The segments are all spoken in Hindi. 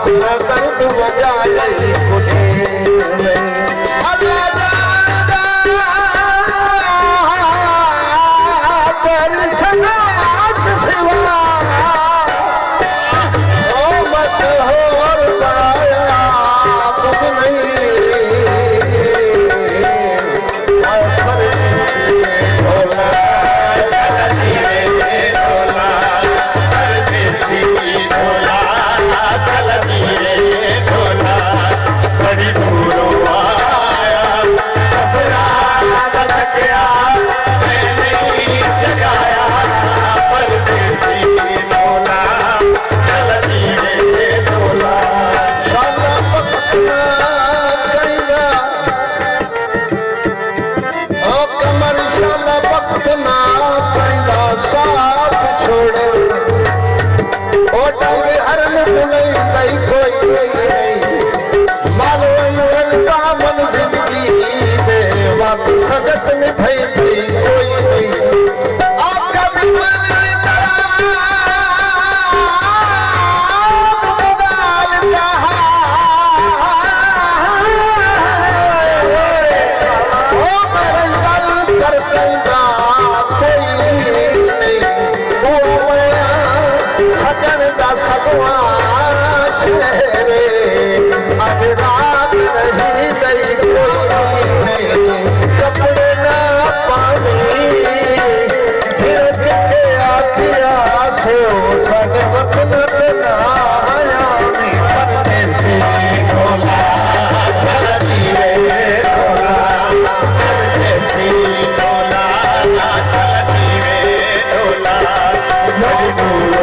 दर्द वजाए कुछ अल्लाह पर सनात सिवा ओ मत होर पाया कुछ नहीं सजत में भई कोई नहीं आपका भी मन सजन का सगवा शेरे अज रात नहीं गई कोई नहीं कपड़े ना पानी फिर के आखिया सो सग वतन ना आया परदेसी ढोला चलती रे ढोला परदेसी ढोला चलती रे ढोला मजबूर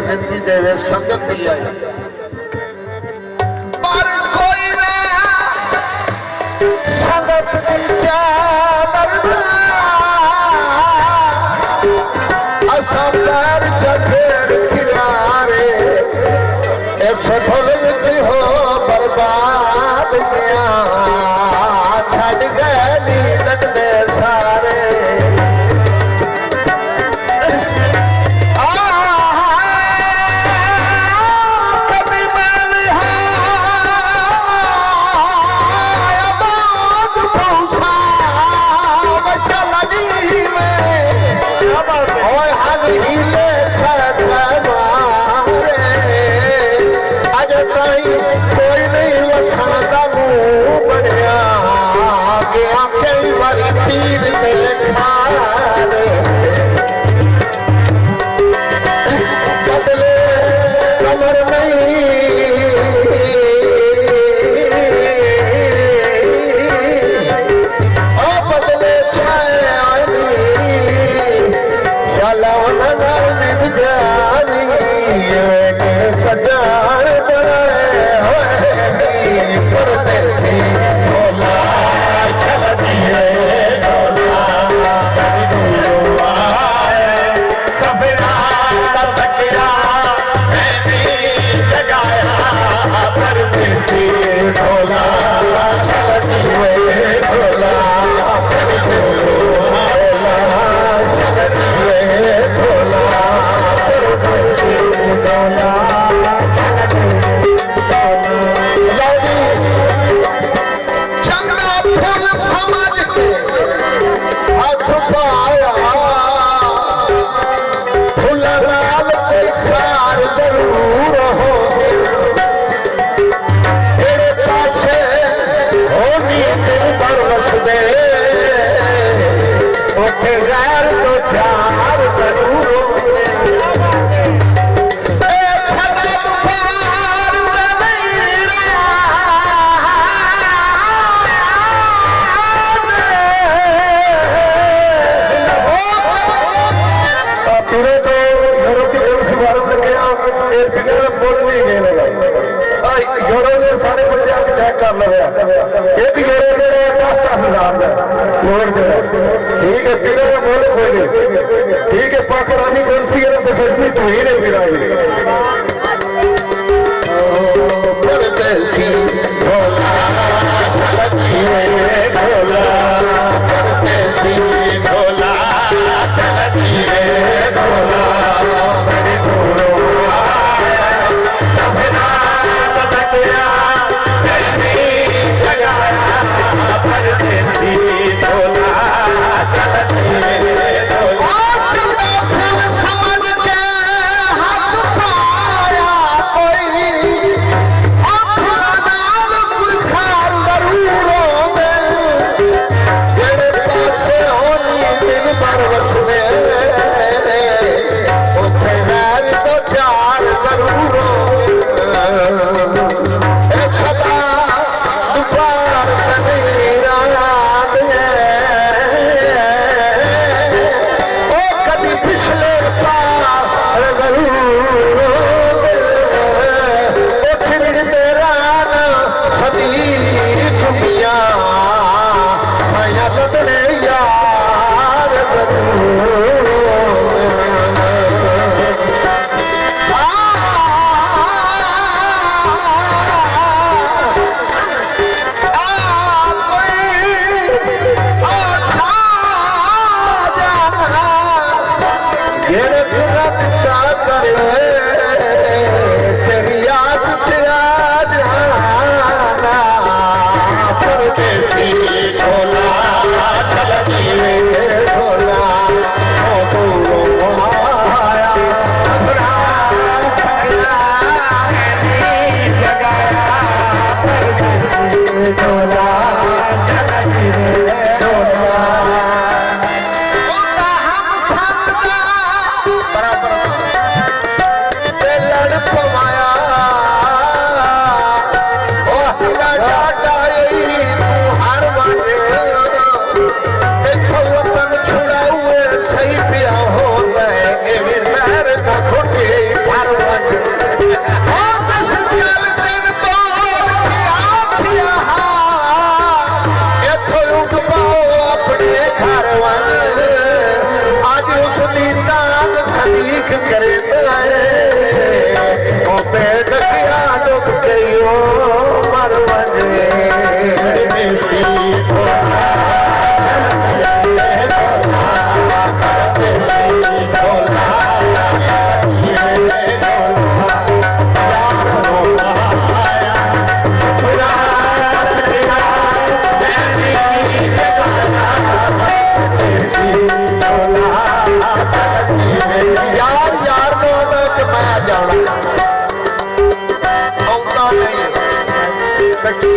जिंदगी देवे संगत दी आई पर कोई ना संगत दी चादर असा पैर चढ़ेर किनारे ऐसे भुल विच हो बर्बाद गया छड़ गए नींद दे सारे कोई नहीं वसन का मुंह बढ़िया गया कर लिया एक जोड़े जोड़े 10,000 लोड दे ठीक है तेरे बोल कोई नहीं ठीक है पाकिस्तानी कुर्सी है तो सच्ची तू ही नहीं गिराई परदेसी ढोला चलती है ढोला परदेसी ढोला चलती है ढोला बड़े दूरों आया सफेदा बदकिया गली जगाया परदेसी ढोला चलती है ढोला चंदा फूल समझ के हाथ पाया कोई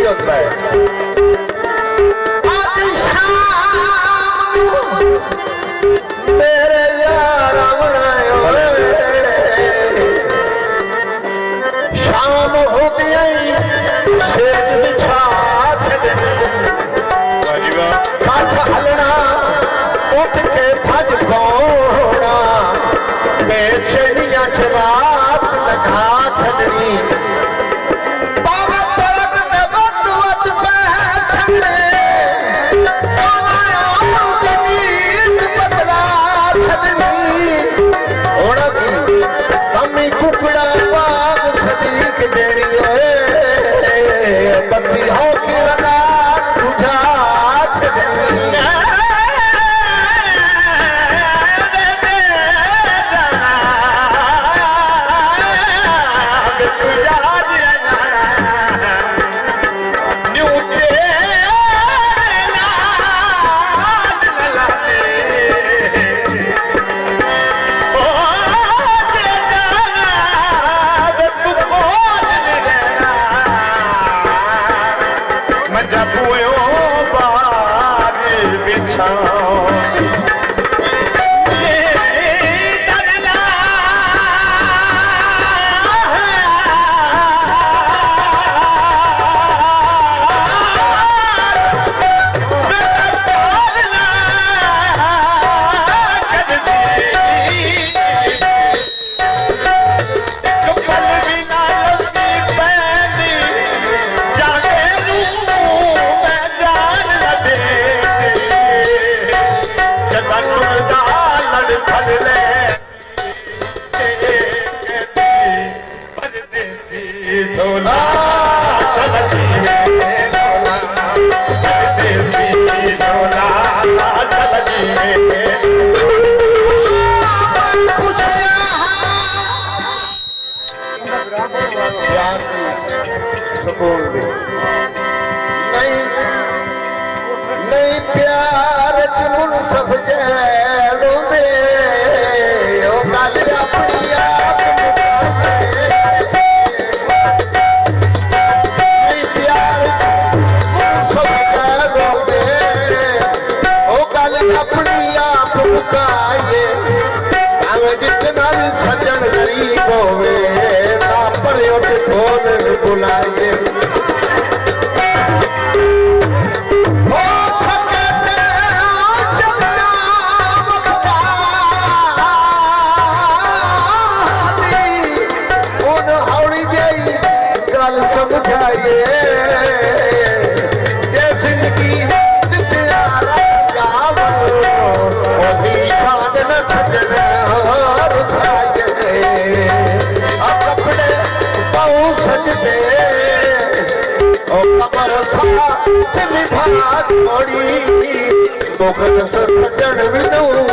होता है आज शाम मेरे यार शाम होती शेर बिछा काठ हलना उठ के भज पौना बेचैनिया चरात लगा छजनी कुकड़ा बाग सदीक देनी है ਲੋਲਾ ਚਲ ਜੀਵੇ ਲੋਲਾ ਪਰਦੇਸੀ ਲੋਲਾ ਚਲ ਜੀਵੇ ਪਿਆਰ ਦੀ ਸਕੂਨ ਦੀ ਨਹੀਂ ਨਹੀਂ ਪਿਆਰ ਚ ਮੁਨਸਫ ਜੈਲੋਂ ਦੇ ਉਹ ਗੱਲ ਆਪਣੀ ਆਪ ਮੁਕਾਏ ਨਹੀਂ ਪਿਆਰ ਮੁਨਸਫ ਜੈਲੋਂ ਦੇ ਉਹ ਗੱਲ ਆਪਣੀ ਆਪ ਮੁਕਾਏ ਭਾਵੇਂ ਜਿਤਨਾ ਵੀ ਸੱਜਣ ਗਰੀਬ ਹੋਵੇ ਨਾ ਭਰਿਓ ਤੇ ਖੋਲ ਬੁਲਾਏ ਸਮਝਾਈਏ ਜੇ ਜ਼ਿੰਦਗੀ ਦਿੱਤਿਆ ਜਾਵੋ ਉਹਦੀ ਸ਼ਾਨ ਨ ਸਜਣ ਹੋਰ ਸਾਜੇ ਆ ਕੱਪੜੇ ਪਾਉ ਸਜਦੇ ਉਹ ਕਮਰ ਸਾਥ ਨਿਭਾ ਥੋੜੀ ਦੁੱਖ ਸਜਣ ਵੀ ਨੂੰ